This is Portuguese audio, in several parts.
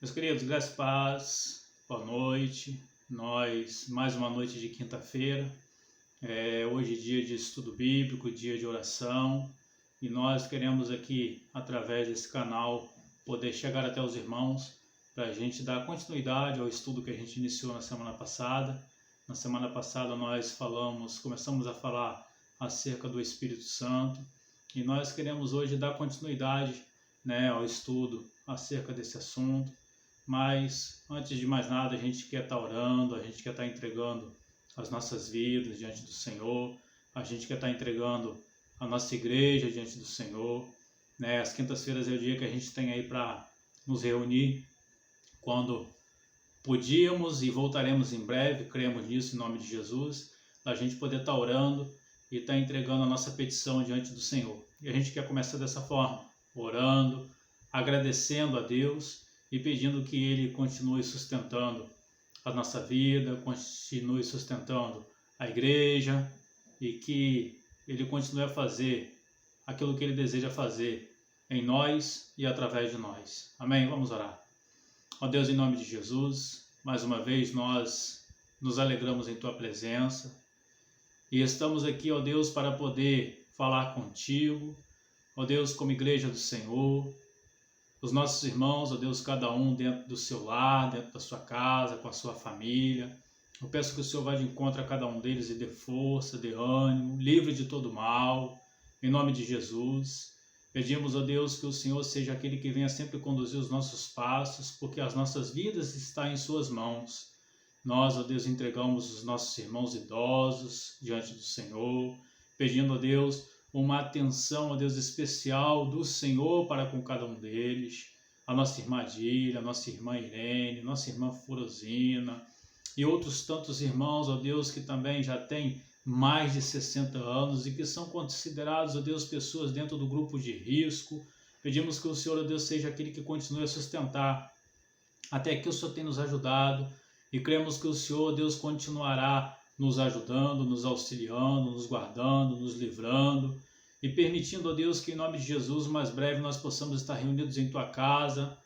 Meus queridos, graça e paz, boa noite. Mais uma noite de quinta-feira. Hoje é dia de estudo bíblico, dia de oração. E nós queremos aqui, através desse canal, poder chegar até os irmãos para a gente dar continuidade ao estudo que a gente iniciou na semana passada. Na semana passada nós começamos a falar acerca do Espírito Santo. E nós queremos hoje dar continuidade, ao estudo acerca desse assunto. Mas, antes de mais nada, a gente quer estar orando, a gente quer estar entregando as nossas vidas diante do Senhor, a gente quer estar entregando a nossa igreja diante do Senhor. As quintas-feiras é o dia que a gente tem aí para nos reunir, quando podíamos e voltaremos em breve, cremos nisso em nome de Jesus, a gente poder estar orando e estar entregando a nossa petição diante do Senhor. E a gente quer começar dessa forma, orando, agradecendo a Deus e pedindo que Ele continue sustentando a nossa vida, continue sustentando a igreja e que Ele continue a fazer aquilo que Ele deseja fazer em nós e através de nós. Amém? Vamos orar. Ó Deus, em nome de Jesus, mais uma vez nós nos alegramos em Tua presença e estamos aqui, ó Deus, para poder falar contigo, ó Deus, como igreja do Senhor, os nossos irmãos, ó Deus, cada um dentro do seu lar, dentro da sua casa, com a sua família. Eu peço que o Senhor vá de encontro a cada um deles e dê força, dê ânimo, livre de todo mal, em nome de Jesus. Pedimos, ó Deus, que o Senhor seja aquele que venha sempre conduzir os nossos passos, porque as nossas vidas estão em suas mãos. Nós, ó Deus, entregamos os nossos irmãos idosos diante do Senhor, pedindo, ó Deus, uma atenção, ó Deus, especial do Senhor para com cada um deles, a nossa irmã Adília, a nossa irmã Irene, nossa irmã Furosina e outros tantos irmãos, ó Deus, que também já têm mais de 60 anos e que são considerados, ó Deus, pessoas dentro do grupo de risco. Pedimos que o Senhor, ó Deus, seja aquele que continue a sustentar até que o Senhor tem nos ajudado e cremos que o Senhor, ó Deus, continuará nos ajudando, nos auxiliando, nos guardando, nos livrando e permitindo, ó Deus, que em nome de Jesus, mais breve nós possamos estar reunidos em Tua casa,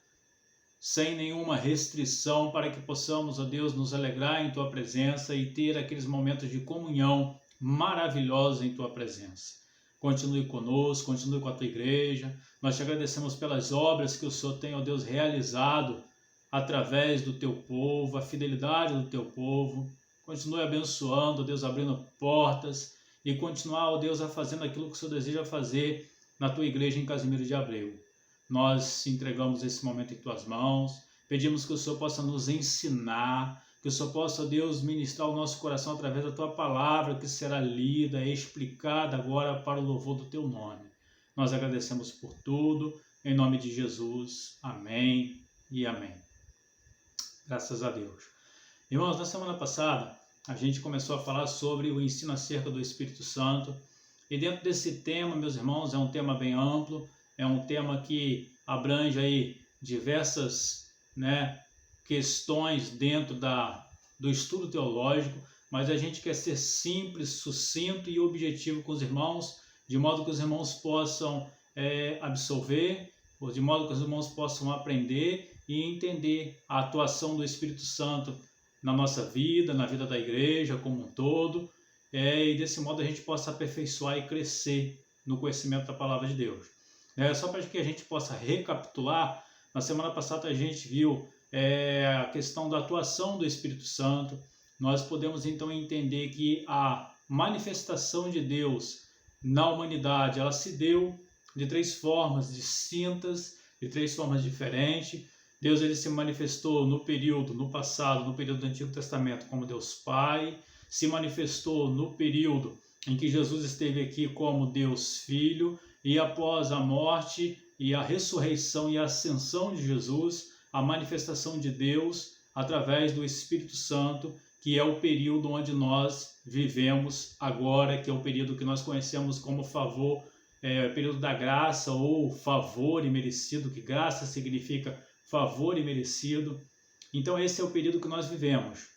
sem nenhuma restrição, para que possamos, ó Deus, nos alegrar em Tua presença e ter aqueles momentos de comunhão maravilhosos em Tua presença. Continue conosco, continue com a Tua igreja. Nós te agradecemos pelas obras que o Senhor tem, ó Deus, realizado através do Teu povo, a fidelidade do Teu povo. Continue abençoando, ó Deus, abrindo portas e continuar, ó Deus, a fazendo aquilo que o Senhor deseja fazer na Tua igreja em Casimiro de Abreu. Nós entregamos esse momento em Tuas mãos, pedimos que o Senhor possa nos ensinar, que o Senhor possa, ó Deus, ministrar o nosso coração através da Tua palavra, que será lida e explicada agora para o louvor do Teu nome. Nós agradecemos por tudo, em nome de Jesus. Amém e amém. Graças a Deus. Irmãos, na semana passada, a gente começou a falar sobre o ensino acerca do Espírito Santo. E dentro desse tema, meus irmãos, é um tema bem amplo, é um tema que abrange aí diversas questões dentro do estudo teológico, mas a gente quer ser simples, sucinto e objetivo com os irmãos, de modo que os irmãos possam absorver, ou de modo que os irmãos possam aprender e entender a atuação do Espírito Santo na nossa vida, na vida da igreja como um todo, e desse modo a gente possa aperfeiçoar e crescer no conhecimento da palavra de Deus. Só para que a gente possa recapitular, na semana passada a gente viu a questão da atuação do Espírito Santo. Nós podemos então entender que a manifestação de Deus na humanidade, ela se deu de três formas distintas, de três formas diferentes. Deus ele se manifestou no passado, no período do Antigo Testamento, como Deus Pai, se manifestou no período em que Jesus esteve aqui como Deus Filho, e após a morte e a ressurreição e a ascensão de Jesus, a manifestação de Deus através do Espírito Santo, que é o período onde nós vivemos agora, que é o período que nós conhecemos como favor, o período da graça ou favor imerecido, que graça significa favor imerecido. Então esse é o período que nós vivemos.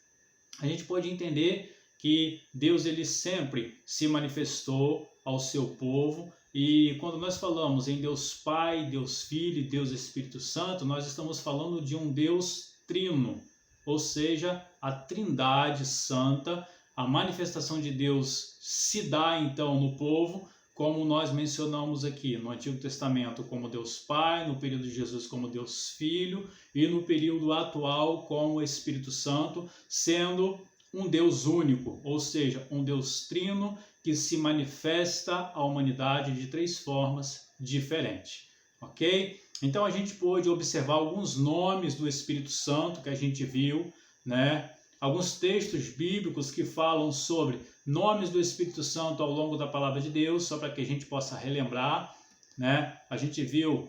A gente pode entender que Deus ele sempre se manifestou ao seu povo E quando nós falamos em Deus Pai, Deus Filho e Deus Espírito Santo, nós estamos falando de um Deus trino, ou seja, a Trindade Santa. A manifestação de Deus se dá então no povo, como nós mencionamos aqui no Antigo Testamento como Deus Pai, no período de Jesus como Deus Filho e no período atual como Espírito Santo, sendo um Deus único, ou seja, um Deus trino que se manifesta à humanidade de 3 formas diferentes, ok? Então a gente pôde observar alguns nomes do Espírito Santo que a gente viu, né? Alguns textos bíblicos que falam sobre nomes do Espírito Santo ao longo da palavra de Deus, só para que a gente possa relembrar, né? A gente viu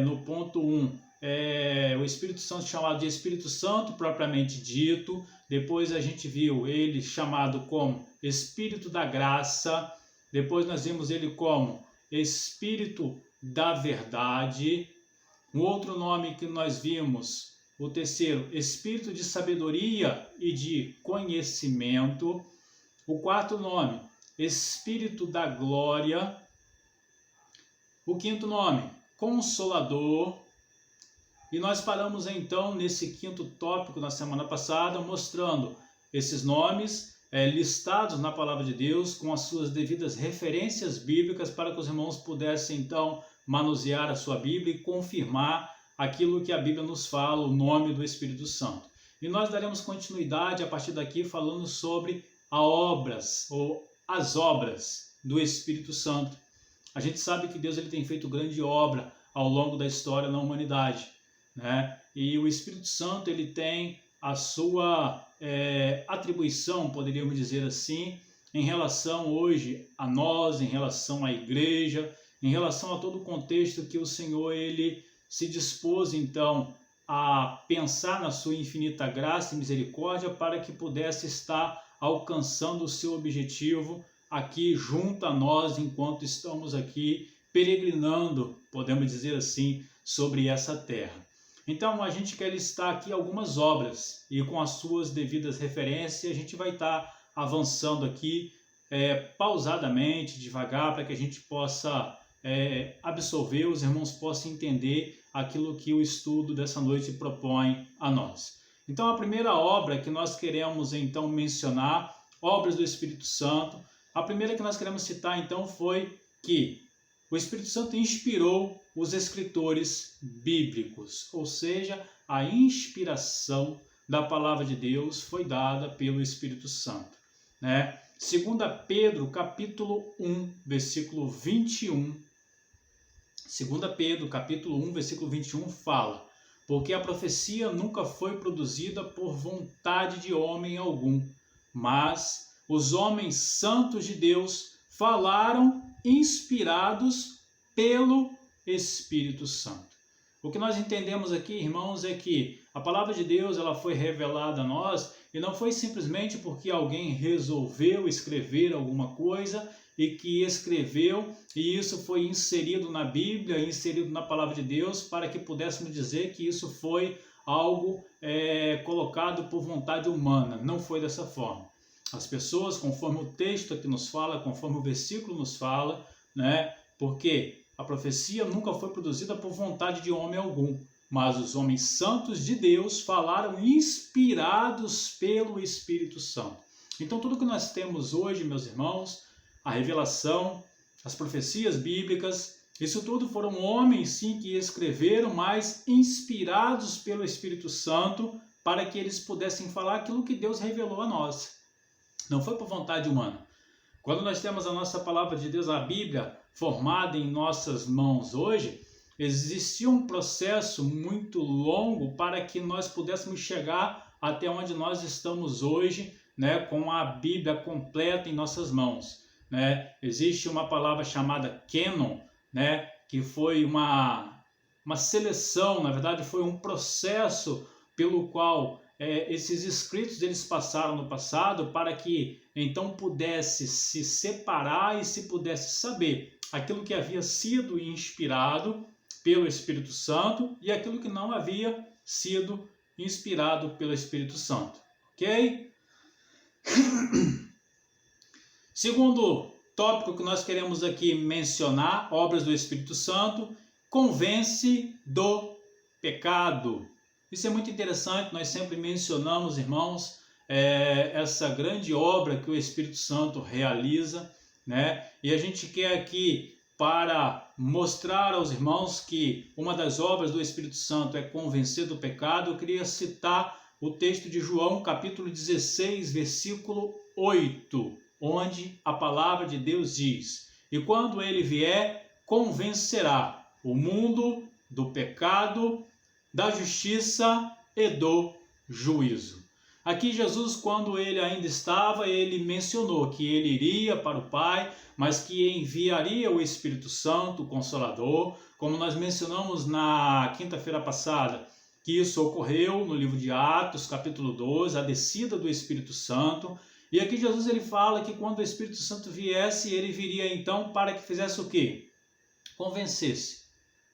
no ponto 1, o Espírito Santo chamado de Espírito Santo propriamente dito. Depois a gente viu ele chamado como Espírito da Graça. Depois nós vimos ele como Espírito da Verdade. Um outro nome que nós vimos, o terceiro, Espírito de Sabedoria e de Conhecimento. O quarto nome, Espírito da Glória. O quinto nome, Consolador. E nós paramos então nesse quinto tópico na semana passada, mostrando esses nomes listados na palavra de Deus com as suas devidas referências bíblicas para que os irmãos pudessem então manusear a sua Bíblia e confirmar aquilo que a Bíblia nos fala, o nome do Espírito Santo. E nós daremos continuidade a partir daqui falando sobre as obras do Espírito Santo. A gente sabe que Deus ele tem feito grande obra ao longo da história na humanidade, né? E o Espírito Santo ele tem a sua atribuição, poderíamos dizer assim, em relação hoje a nós, em relação à igreja, em relação a todo o contexto que o Senhor ele se dispôs então a pensar na sua infinita graça e misericórdia para que pudesse estar alcançando o seu objetivo aqui junto a nós enquanto estamos aqui peregrinando, podemos dizer assim, sobre essa terra. Então a gente quer listar aqui algumas obras e com as suas devidas referências a gente vai estar avançando aqui pausadamente, devagar, para que a gente possa absorver, os irmãos possam entender aquilo que o estudo dessa noite propõe a nós. Então a primeira obra que nós queremos então mencionar, obras do Espírito Santo, a primeira que nós queremos citar então foi que o Espírito Santo inspirou os escritores bíblicos, ou seja, a inspiração da palavra de Deus foi dada pelo Espírito Santo, né? 2 Pedro, capítulo 1, versículo 21. 2 Pedro, capítulo 1, versículo 21 fala: porque a profecia nunca foi produzida por vontade de homem algum, mas os homens santos de Deus falaram inspirados pelo Espírito Santo. O que nós entendemos aqui, irmãos, é que a palavra de Deus ela foi revelada a nós e não foi simplesmente porque alguém resolveu escrever alguma coisa e que escreveu e isso foi inserido na Bíblia, inserido na palavra de Deus para que pudéssemos dizer que isso foi algo colocado por vontade humana. Não foi dessa forma. As pessoas, conforme o texto aqui nos fala, conforme o versículo nos fala, né? Porque a profecia nunca foi produzida por vontade de homem algum, mas os homens santos de Deus falaram inspirados pelo Espírito Santo. Então tudo que nós temos hoje, meus irmãos, a revelação, as profecias bíblicas, isso tudo foram homens sim que escreveram, mas inspirados pelo Espírito Santo para que eles pudessem falar aquilo que Deus revelou a nós. Não foi por vontade humana. Quando nós temos a nossa palavra de Deus, a Bíblia, formada em nossas mãos hoje, existia um processo muito longo para que nós pudéssemos chegar até onde nós estamos hoje, né, com a Bíblia completa em nossas mãos, né? Existe uma palavra chamada Canon, né, que foi uma seleção, na verdade foi um processo pelo qual esses escritos eles passaram no passado para que então pudesse se separar e se pudesse saber aquilo que havia sido inspirado pelo Espírito Santo e aquilo que não havia sido inspirado pelo Espírito Santo, ok? Segundo tópico que nós queremos aqui mencionar, obras do Espírito Santo, convence do pecado. Isso é muito interessante, nós sempre mencionamos, irmãos, essa grande obra que o Espírito Santo realiza, né? E a gente quer aqui, para mostrar aos irmãos que uma das obras do Espírito Santo é convencer do pecado, eu queria citar o texto de João, capítulo 16, versículo 8, onde a palavra de Deus diz: e quando ele vier, convencerá o mundo do pecado, da justiça e do juízo. Aqui Jesus, quando ele ainda estava, ele mencionou que ele iria para o Pai, mas que enviaria o Espírito Santo, o Consolador, como nós mencionamos na quinta-feira passada, que isso ocorreu no livro de Atos, capítulo 12, a descida do Espírito Santo. E aqui Jesus ele fala que quando o Espírito Santo viesse, ele viria então para que fizesse o quê? Convencesse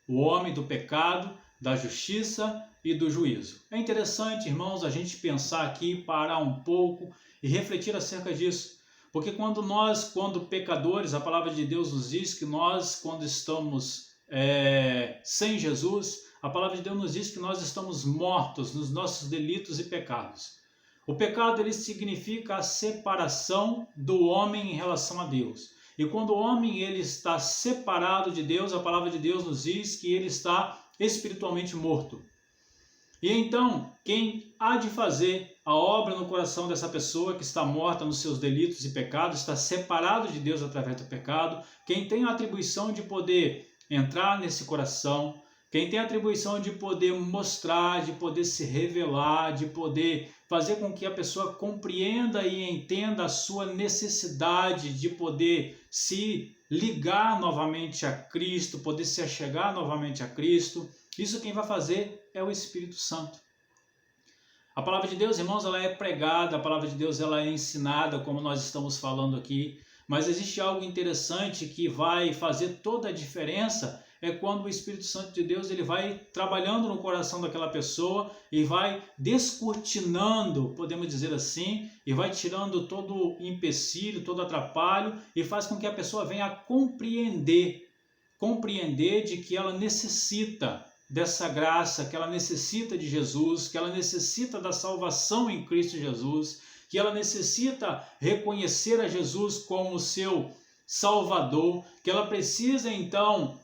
o homem do pecado, da justiça e do juízo. É interessante, irmãos, a gente pensar aqui, parar um pouco e refletir acerca disso. Porque quando pecadores, a palavra de Deus nos diz que nós, quando estamos sem Jesus, a palavra de Deus nos diz que nós estamos mortos nos nossos delitos e pecados. O pecado, ele significa a separação do homem em relação a Deus. E quando o homem ele está separado de Deus, a palavra de Deus nos diz que ele está espiritualmente morto. E então, quem há de fazer a obra no coração dessa pessoa que está morta nos seus delitos e pecados, está separado de Deus através do pecado, quem tem a atribuição de poder entrar nesse coração, quem tem a atribuição de poder mostrar, de poder se revelar, de poder fazer com que a pessoa compreenda e entenda a sua necessidade de poder se ligar novamente a Cristo, poder se achegar novamente a Cristo, isso quem vai fazer é o Espírito Santo. A palavra de Deus, irmãos, ela é pregada, a palavra de Deus ela é ensinada, como nós estamos falando aqui, mas existe algo interessante que vai fazer toda a diferença, é quando o Espírito Santo de Deus ele vai trabalhando no coração daquela pessoa e vai descortinando, podemos dizer assim, e vai tirando todo o empecilho, todo o atrapalho e faz com que a pessoa venha a compreender de que ela necessita dessa graça, que ela necessita de Jesus, que ela necessita da salvação em Cristo Jesus, que ela necessita reconhecer a Jesus como seu Salvador, que ela precisa então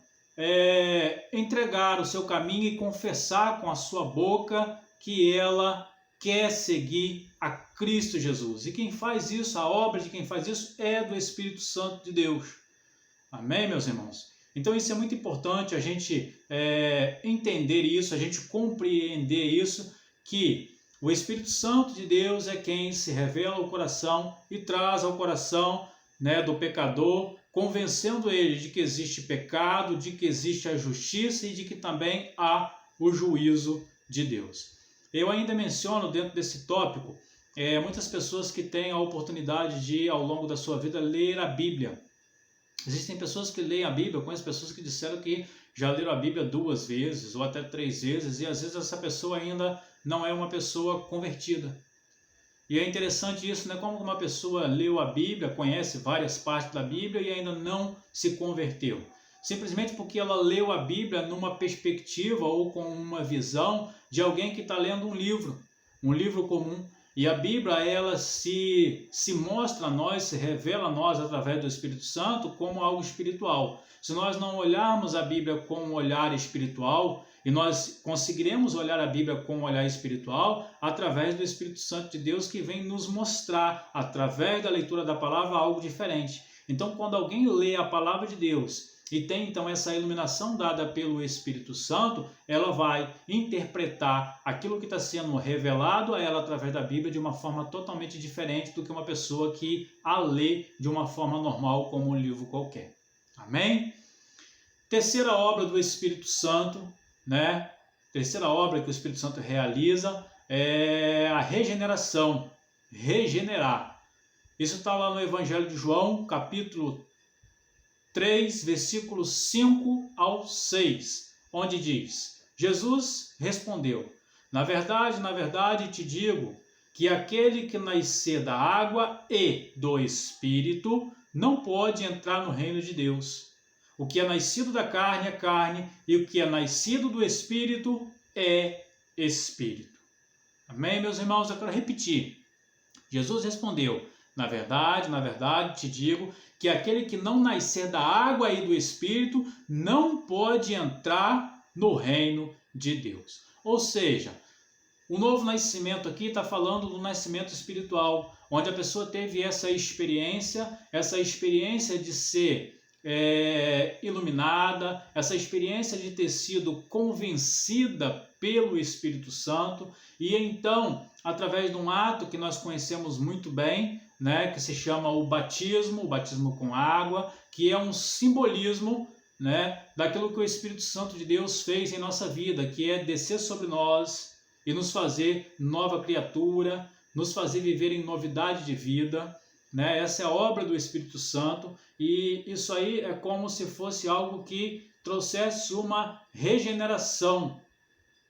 entregar o seu caminho e confessar com a sua boca que ela quer seguir a Cristo Jesus. E quem faz isso, a obra de quem faz isso é do Espírito Santo de Deus. Amém, meus irmãos? Então isso é muito importante a gente entender isso, a gente compreender isso, que o Espírito Santo de Deus é quem se revela ao coração e traz ao coração do pecador, convencendo ele de que existe pecado, de que existe a justiça e de que também há o juízo de Deus. Eu ainda menciono dentro desse tópico muitas pessoas que têm a oportunidade de, ao longo da sua vida, ler a Bíblia. Existem pessoas que leem a Bíblia, eu conheço pessoas que disseram que já leram a Bíblia 2 vezes ou até 3 vezes e às vezes essa pessoa ainda não é uma pessoa convertida. E é interessante isso, né? Como uma pessoa leu a Bíblia, conhece várias partes da Bíblia e ainda não se converteu. Simplesmente porque ela leu a Bíblia numa perspectiva ou com uma visão de alguém que está lendo um livro comum. E a Bíblia, ela se mostra a nós, se revela a nós através do Espírito Santo como algo espiritual. Se nós não olharmos a Bíblia com um olhar espiritual, e nós conseguiremos olhar a Bíblia com um olhar espiritual através do Espírito Santo de Deus que vem nos mostrar, através da leitura da palavra, algo diferente. Então, quando alguém lê a palavra de Deus e tem então essa iluminação dada pelo Espírito Santo, ela vai interpretar aquilo que está sendo revelado a ela através da Bíblia de uma forma totalmente diferente do que uma pessoa que a lê de uma forma normal como um livro qualquer. Amém? Terceira obra do Espírito Santo, terceira obra que o Espírito Santo realiza é a regeneração, regenerar. Isso está lá no Evangelho de João, capítulo 3, versículos 5 ao 6, onde diz: Jesus respondeu: na verdade te digo que aquele que nascer da água e do Espírito não pode entrar no reino de Deus. O que é nascido da carne é carne, e o que é nascido do Espírito é Espírito. Amém, meus irmãos? Eu quero repetir. Jesus respondeu: na verdade, te digo que aquele que não nascer da água e do Espírito não pode entrar no reino de Deus. Ou seja, o novo nascimento aqui está falando do nascimento espiritual, onde a pessoa teve essa experiência de ser iluminada, essa experiência de ter sido convencida pelo Espírito Santo, e então, através de um ato que nós conhecemos muito bem, né, que se chama o batismo com água, que é um simbolismo, né, daquilo que o Espírito Santo de Deus fez em nossa vida, que é descer sobre nós e nos fazer nova criatura, nos fazer viver em novidade de vida, né? Essa é a obra do Espírito Santo, e isso aí é como se fosse algo que trouxesse uma regeneração,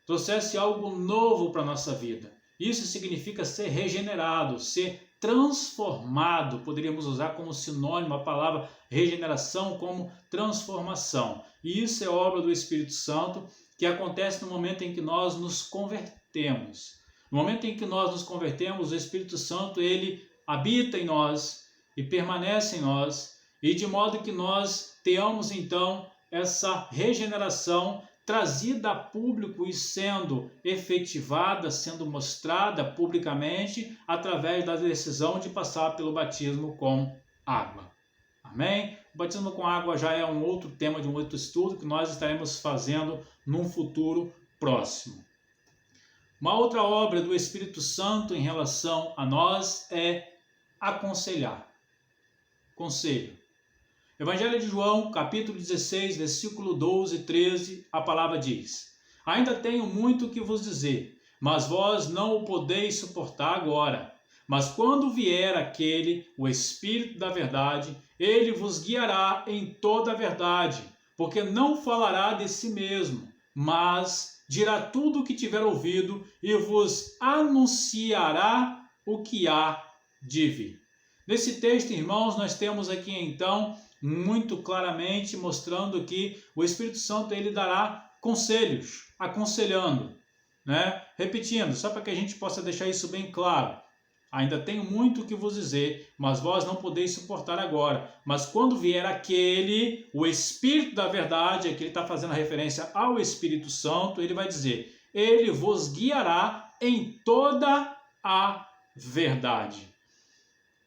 trouxesse algo novo para a nossa vida. Isso significa ser regenerado, ser transformado. Poderíamos usar como sinônimo a palavra regeneração como transformação. E isso é obra do Espírito Santo, que acontece no momento em que nós nos convertemos. No momento em que nós nos convertemos, o Espírito Santo, ele habita em nós e permanece em nós, e de modo que nós tenhamos então essa regeneração trazida a público e sendo efetivada, sendo mostrada publicamente através da decisão de passar pelo batismo com água. Amém? O batismo com água já é um outro tema de um outro estudo que nós estaremos fazendo num futuro próximo. Uma outra obra do Espírito Santo em relação a nós é aconselhar. Conselho. Evangelho de João, capítulo 16, versículo 12 e 13, a palavra diz: ainda tenho muito que vos dizer, mas vós não o podeis suportar agora. Mas quando vier aquele, o Espírito da verdade, ele vos guiará em toda a verdade, porque não falará de si mesmo, mas dirá tudo o que tiver ouvido e vos anunciará o que há de vir. Nesse texto, irmãos, nós temos aqui então muito claramente mostrando que o Espírito Santo ele dará conselhos, aconselhando, né? Repetindo, só para que a gente possa deixar isso bem claro. Ainda tenho muito o que vos dizer, mas vós não podeis suportar agora. Mas quando vier aquele, o Espírito da verdade, aqui ele está fazendo referência ao Espírito Santo, ele vai dizer: ele vos guiará em toda a verdade.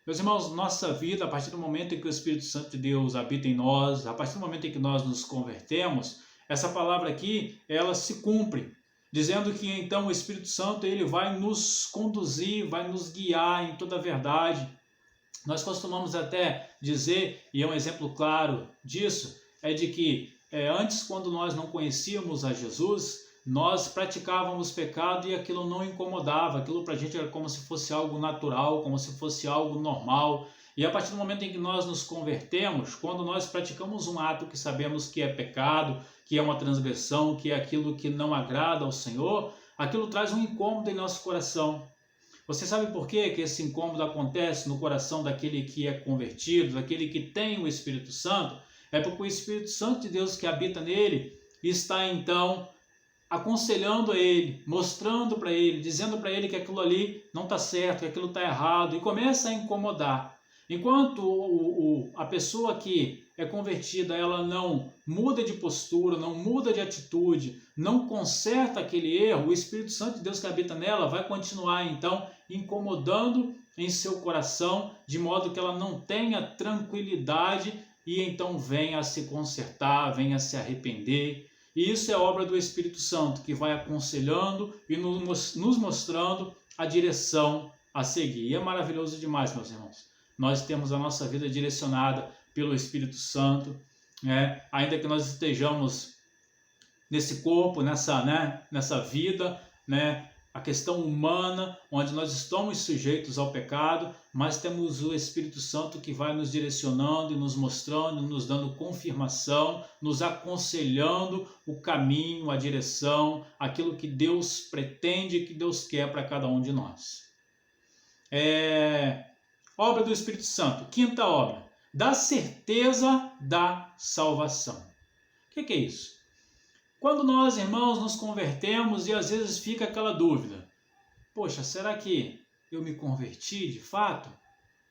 Meus irmãos, nossa vida, a partir do momento em que o Espírito Santo de Deus habita em nós, a partir do momento em que nós nos convertemos, essa palavra aqui, ela se cumpre, dizendo que então o Espírito Santo ele vai nos conduzir, vai nos guiar em toda a verdade. Nós costumamos até dizer, e é um exemplo claro disso, é de que antes, quando nós não conhecíamos a Jesus, nós praticávamos pecado e aquilo não incomodava, aquilo para a gente era como se fosse algo natural, como se fosse algo normal. E a partir do momento em que nós nos convertemos, quando nós praticamos um ato que sabemos que é pecado, que é uma transgressão, que é aquilo que não agrada ao Senhor, aquilo traz um incômodo em nosso coração. Você sabe por quê que esse incômodo acontece no coração daquele que é convertido, daquele que tem o Espírito Santo? É porque o Espírito Santo de Deus que habita nele está então aconselhando a ele, mostrando para ele, dizendo para ele que aquilo ali não está certo, que aquilo está errado, e começa a incomodar. Enquanto a pessoa que é convertida, ela não muda de postura, não muda de atitude, não conserta aquele erro, o Espírito Santo de Deus que habita nela vai continuar então incomodando em seu coração, de modo que ela não tenha tranquilidade e então venha a se consertar, venha a se arrepender. E isso é obra do Espírito Santo, que vai aconselhando e nos mostrando a direção a seguir. E é maravilhoso demais, meus irmãos. Nós temos a nossa vida direcionada pelo Espírito Santo, né? Ainda que nós estejamos nesse corpo, nessa vida, né? A questão humana, onde nós estamos sujeitos ao pecado, mas temos o Espírito Santo que vai nos direcionando e nos mostrando, nos dando confirmação, nos aconselhando o caminho, a direção, aquilo que Deus pretende, que Deus quer para cada um de nós. Obra do Espírito Santo. Quinta obra. da certeza da salvação. O que é isso? Quando nós, irmãos, nos convertemos e às vezes fica aquela dúvida, poxa, será que eu me converti de fato?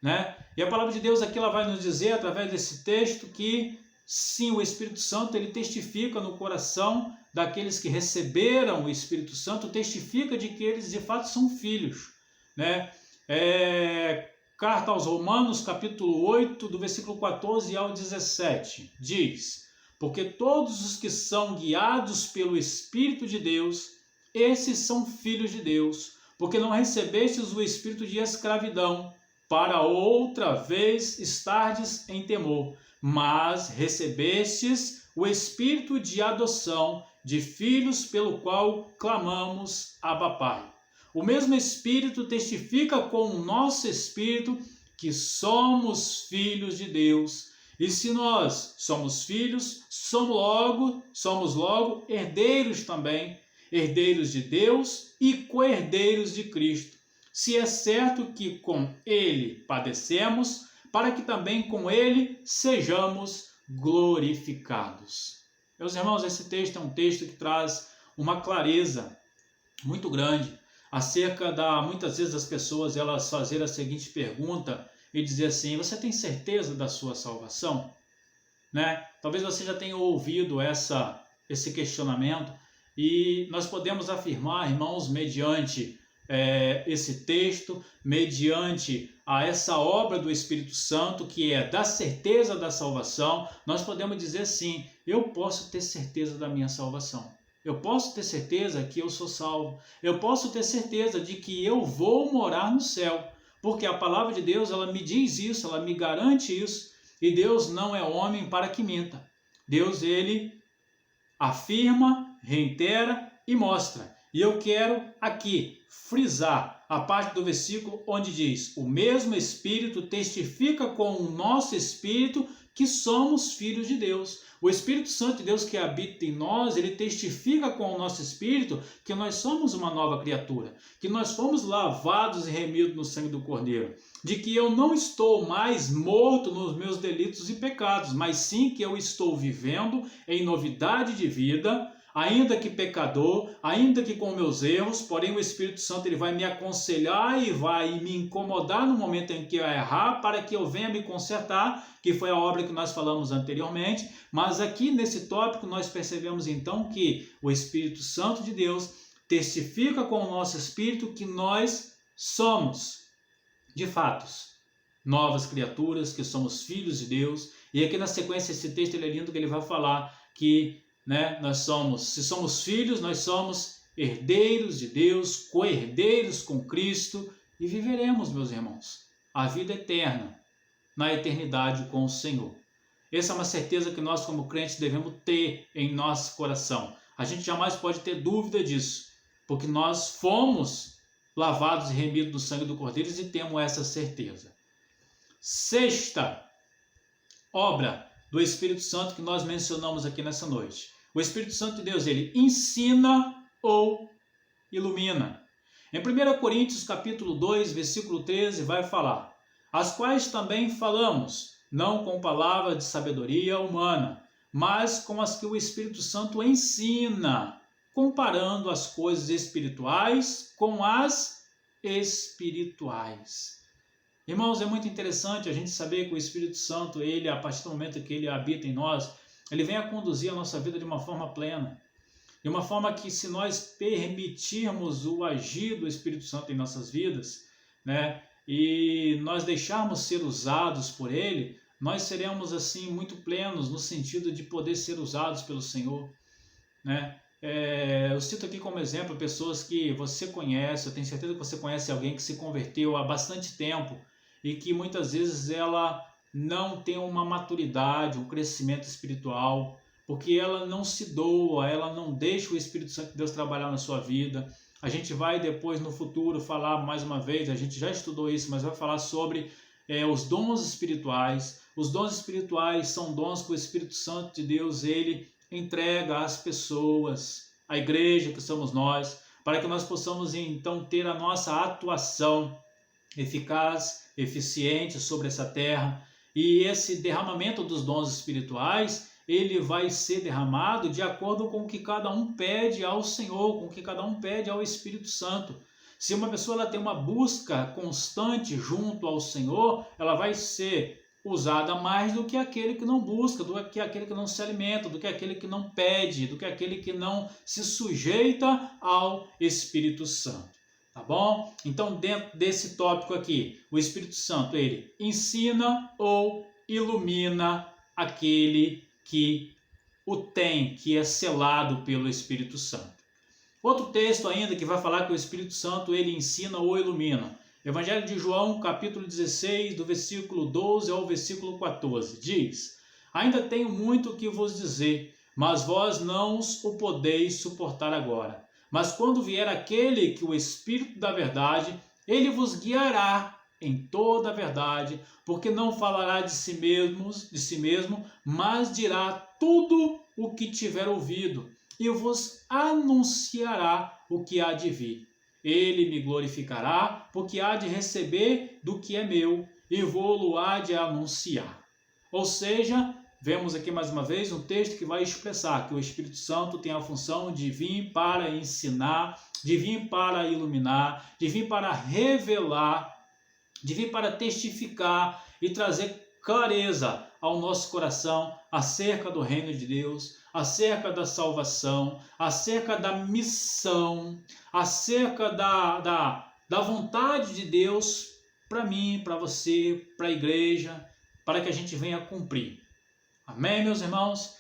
Né? E a palavra de Deus aqui ela vai nos dizer, através desse texto, que sim, o Espírito Santo ele testifica no coração daqueles que receberam o Espírito Santo, testifica de que eles de fato são filhos. Né? Carta aos Romanos, capítulo 8, do versículo 14 ao 17, diz: porque todos os que são guiados pelo Espírito de Deus, esses são filhos de Deus, porque não recebestes o espírito de escravidão, para outra vez estardes em temor, mas recebestes o espírito de adoção de filhos, pelo qual clamamos, Abba Pai. O mesmo Espírito testifica com o nosso espírito que somos filhos de Deus. E se nós somos filhos, somos logo herdeiros também, herdeiros de Deus e co-herdeiros de Cristo. Se é certo que com Ele padecemos, para que também com Ele sejamos glorificados. Meus irmãos, esse texto é um texto que traz uma clareza muito grande acerca muitas vezes as pessoas elas fazerem a seguinte pergunta e dizer assim: você tem certeza da sua salvação? Né? Talvez você já tenha ouvido esse questionamento, e nós podemos afirmar, irmãos, mediante esse texto, mediante essa obra do Espírito Santo, que é da certeza da salvação, nós podemos dizer sim, eu posso ter certeza da minha salvação. Eu posso ter certeza que eu sou salvo. Eu posso ter certeza de que eu vou morar no céu. Porque a palavra de Deus, ela me diz isso, ela me garante isso. E Deus não é homem para que minta. Deus, ele afirma, reitera e mostra. E eu quero aqui frisar a parte do versículo onde diz: o mesmo Espírito testifica com o nosso espírito que somos filhos de Deus. O Espírito Santo de Deus que habita em nós, ele testifica com o nosso espírito que nós somos uma nova criatura, que nós fomos lavados e remidos no sangue do Cordeiro, de que eu não estou mais morto nos meus delitos e pecados, mas sim que eu estou vivendo em novidade de vida, ainda que pecador, ainda que com meus erros, porém o Espírito Santo ele vai me aconselhar e vai me incomodar no momento em que eu errar, para que eu venha me consertar, que foi a obra que nós falamos anteriormente. Mas aqui nesse tópico nós percebemos então que o Espírito Santo de Deus testifica com o nosso espírito que nós somos, de fato, novas criaturas, que somos filhos de Deus. E aqui na sequência esse texto ele é lindo, que ele vai falar que se somos filhos, nós somos herdeiros de Deus, co-herdeiros com Cristo, e viveremos, meus irmãos, a vida eterna na eternidade com o Senhor. Essa é uma certeza que nós como crentes devemos ter em nosso coração. A gente jamais pode ter dúvida disso, porque nós fomos lavados e remidos do sangue do Cordeiro e temos essa certeza. Sexta obra do Espírito Santo que nós mencionamos aqui nessa noite. O Espírito Santo de Deus, ele ensina ou ilumina. Em 1 Coríntios capítulo 2, versículo 13, vai falar: as quais também falamos, não com palavras de sabedoria humana, mas com as que o Espírito Santo ensina, comparando as coisas espirituais com as espirituais. Irmãos, é muito interessante a gente saber que o Espírito Santo, ele, a partir do momento que ele habita em nós, ele vem a conduzir a nossa vida de uma forma plena. De uma forma que, se nós permitirmos o agir do Espírito Santo em nossas vidas, e nós deixarmos ser usados por ele, nós seremos assim muito plenos no sentido de poder ser usados pelo Senhor. Eu cito aqui como exemplo pessoas que você conhece, eu tenho certeza que você conhece alguém que se converteu há bastante tempo e que muitas vezes ela não tem uma maturidade, um crescimento espiritual, porque ela não se doa, ela não deixa o Espírito Santo de Deus trabalhar na sua vida. A gente vai depois no futuro falar mais uma vez, a gente já estudou isso, mas vai falar sobre os dons espirituais. Os dons espirituais são dons que o Espírito Santo de Deus ele entrega às pessoas, à igreja que somos nós, para que nós possamos então ter a nossa atuação eficaz, eficiente sobre essa terra. E esse derramamento dos dons espirituais, ele vai ser derramado de acordo com o que cada um pede ao Senhor, com o que cada um pede ao Espírito Santo. Se uma pessoa ela tem uma busca constante junto ao Senhor, ela vai ser usada mais do que aquele que não busca, do que aquele que não se alimenta, do que aquele que não pede, do que aquele que não se sujeita ao Espírito Santo. Tá bom? Então, dentro desse tópico aqui, o Espírito Santo, ele ensina ou ilumina aquele que o tem, que é selado pelo Espírito Santo. Outro texto ainda que vai falar que o Espírito Santo ele ensina ou ilumina. Evangelho de João, capítulo 16, do versículo 12 ao versículo 14, diz: Ainda tenho muito que vos dizer, mas vós não o podeis suportar agora. Mas quando vier aquele que o Espírito da verdade, ele vos guiará em toda a verdade, porque não falará de si mesmo, mas dirá tudo o que tiver ouvido, e vos anunciará o que há de vir. Ele me glorificará, porque há de receber do que é meu, e vou-lo há de anunciar. Ou seja, vemos aqui mais uma vez um texto que vai expressar que o Espírito Santo tem a função de vir para ensinar, de vir para iluminar, de vir para revelar, de vir para testificar e trazer clareza ao nosso coração acerca do reino de Deus, acerca da salvação, acerca da missão, acerca da vontade de Deus para mim, para você, para a igreja, para que a gente venha cumprir. Amém, meus irmãos?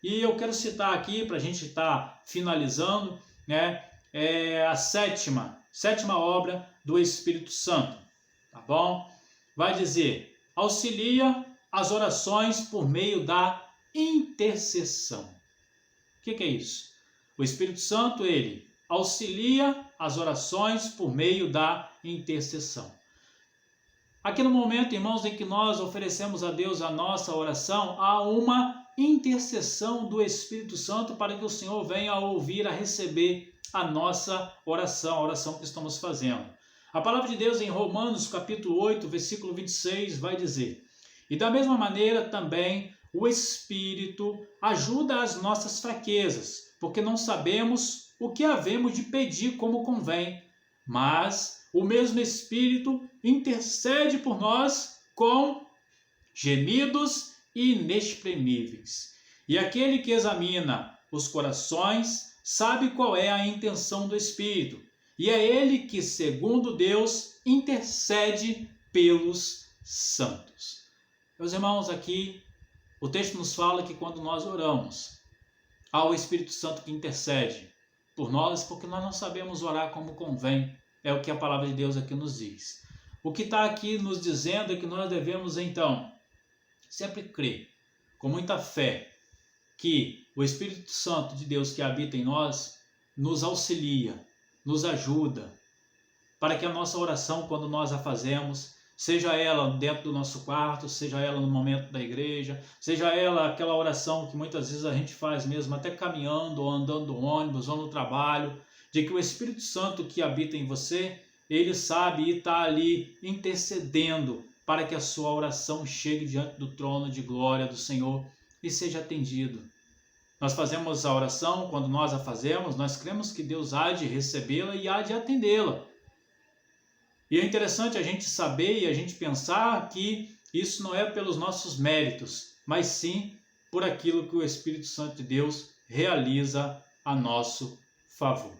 E eu quero citar aqui, para a gente estar finalizando, né, a sétima obra do Espírito Santo, tá bom? Vai dizer, auxilia as orações por meio da intercessão. O que é isso? O Espírito Santo, ele auxilia as orações por meio da intercessão. Aqui no momento, irmãos, em que nós oferecemos a Deus a nossa oração, há uma intercessão do Espírito Santo para que o Senhor venha a ouvir, a receber a nossa oração, a oração que estamos fazendo. A palavra de Deus em Romanos capítulo 8, versículo 26 vai dizer: E da mesma maneira também o Espírito ajuda as nossas fraquezas, porque não sabemos o que havemos de pedir como convém, mas o mesmo Espírito intercede por nós com gemidos inexprimíveis. E aquele que examina os corações sabe qual é a intenção do Espírito, e é ele que, segundo Deus, intercede pelos santos. Meus irmãos, aqui o texto nos fala que quando nós oramos, há o Espírito Santo que intercede por nós, porque nós não sabemos orar como convém. É o que a palavra de Deus aqui nos diz. O que está aqui nos dizendo é que nós devemos, então, sempre crer, com muita fé, que o Espírito Santo de Deus que habita em nós nos auxilia, nos ajuda, para que a nossa oração, quando nós a fazemos, seja ela dentro do nosso quarto, seja ela no momento da igreja, seja ela aquela oração que muitas vezes a gente faz mesmo, até caminhando, ou andando no ônibus, ou no trabalho, de que o Espírito Santo que habita em você, ele sabe e está ali intercedendo para que a sua oração chegue diante do trono de glória do Senhor e seja atendido. Nós fazemos a oração, quando nós a fazemos, nós cremos que Deus há de recebê-la e há de atendê-la. E é interessante a gente saber e a gente pensar que isso não é pelos nossos méritos, mas sim por aquilo que o Espírito Santo de Deus realiza a nosso favor.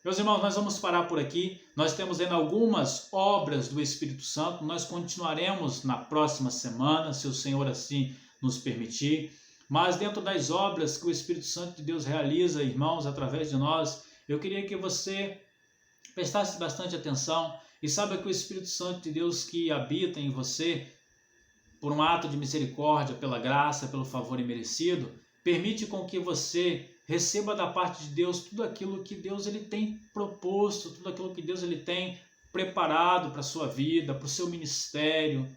Meus irmãos, nós vamos parar por aqui. Nós temos ainda algumas obras do Espírito Santo. Nós continuaremos na próxima semana, se o Senhor assim nos permitir. Mas dentro das obras que o Espírito Santo de Deus realiza, irmãos, através de nós, eu queria que você prestasse bastante atenção e saiba que o Espírito Santo de Deus que habita em você, por um ato de misericórdia, pela graça, pelo favor imerecido, permite com que você receba da parte de Deus tudo aquilo que Deus ele tem proposto, tudo aquilo que Deus ele tem preparado para a sua vida, para o seu ministério,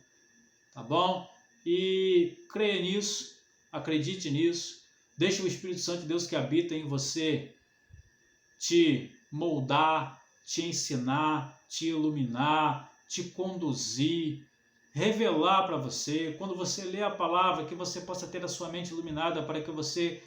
tá bom? E creia nisso, acredite nisso, deixe o Espírito Santo de Deus que habita em você te moldar, te ensinar, te iluminar, te conduzir, revelar para você, quando você lê a palavra, que você possa ter a sua mente iluminada para que você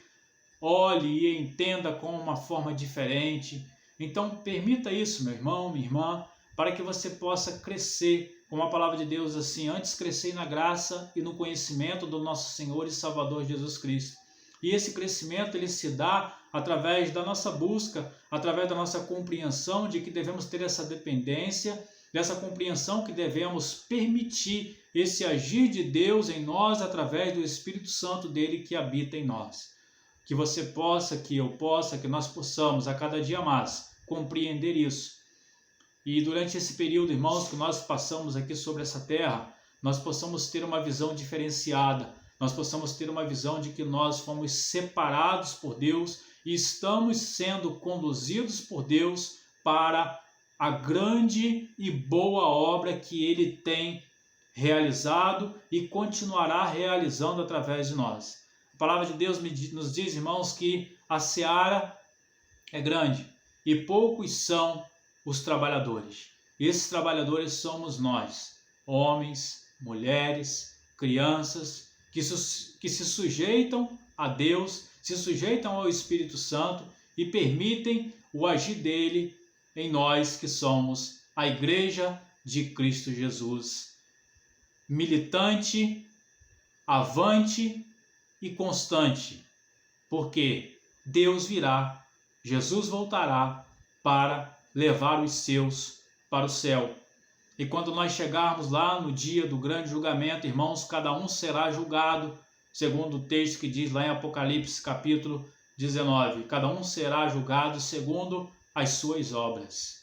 olhe e entenda com uma forma diferente. Então, permita isso, meu irmão, minha irmã, para que você possa crescer, como a palavra de Deus assim, antes crescer na graça e no conhecimento do nosso Senhor e Salvador Jesus Cristo. E esse crescimento ele se dá através da nossa busca, através da nossa compreensão de que devemos ter essa dependência, dessa compreensão que devemos permitir esse agir de Deus em nós através do Espírito Santo dele que habita em nós. Que você possa, que eu possa, que nós possamos a cada dia mais compreender isso. E durante esse período, irmãos, que nós passamos aqui sobre essa terra, nós possamos ter uma visão diferenciada, nós possamos ter uma visão de que nós fomos separados por Deus e estamos sendo conduzidos por Deus para a grande e boa obra que Ele tem realizado e continuará realizando através de nós. A palavra de Deus nos diz, irmãos, que a seara é grande e poucos são os trabalhadores. Esses trabalhadores somos nós, homens, mulheres, crianças, que se sujeitam a Deus, se sujeitam ao Espírito Santo e permitem o agir dele em nós que somos a Igreja de Cristo Jesus. Militante, avante e constante, porque Deus virá, Jesus voltará para levar os seus para o céu. E quando nós chegarmos lá no dia do grande julgamento, irmãos, cada um será julgado, segundo o texto que diz lá em Apocalipse capítulo 19, cada um será julgado segundo as suas obras.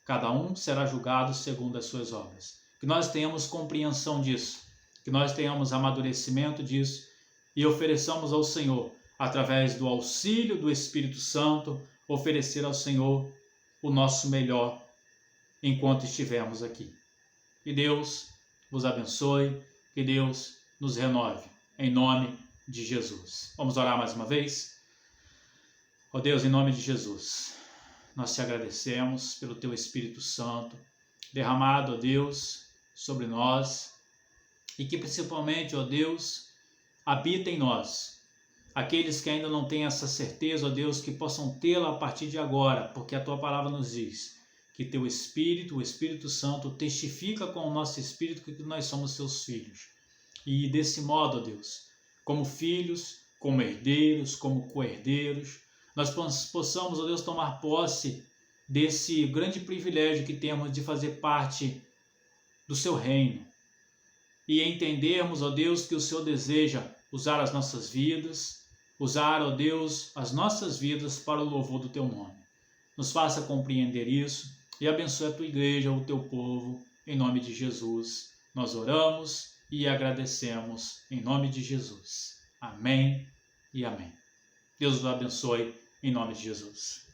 Cada um será julgado segundo as suas obras. Que nós tenhamos compreensão disso, que nós tenhamos amadurecimento disso e ofereçamos ao Senhor, através do auxílio do Espírito Santo, oferecer ao Senhor o nosso melhor enquanto estivermos aqui. Que Deus vos abençoe, que Deus nos renove, em nome de Jesus. Vamos orar mais uma vez? Ó Deus, em nome de Jesus, nós te agradecemos pelo teu Espírito Santo, derramado, ó Deus, sobre nós, e que principalmente, ó Deus, habita em nós. Aqueles que ainda não têm essa certeza, ó Deus, que possam tê-la a partir de agora, porque a tua palavra nos diz que teu Espírito, o Espírito Santo, testifica com o nosso Espírito que nós somos seus filhos. E desse modo, ó Deus, como filhos, como herdeiros, como co-herdeiros, nós possamos, ó Deus, tomar posse desse grande privilégio que temos de fazer parte do seu reino. E entendermos, ó Deus, que o Senhor deseja usar as nossas vidas, usar, ó Deus, as nossas vidas para o louvor do teu nome. Nos faça compreender isso e abençoe a tua igreja, o teu povo, em nome de Jesus. Nós oramos e agradecemos em nome de Jesus. Amém e amém. Deus os abençoe em nome de Jesus.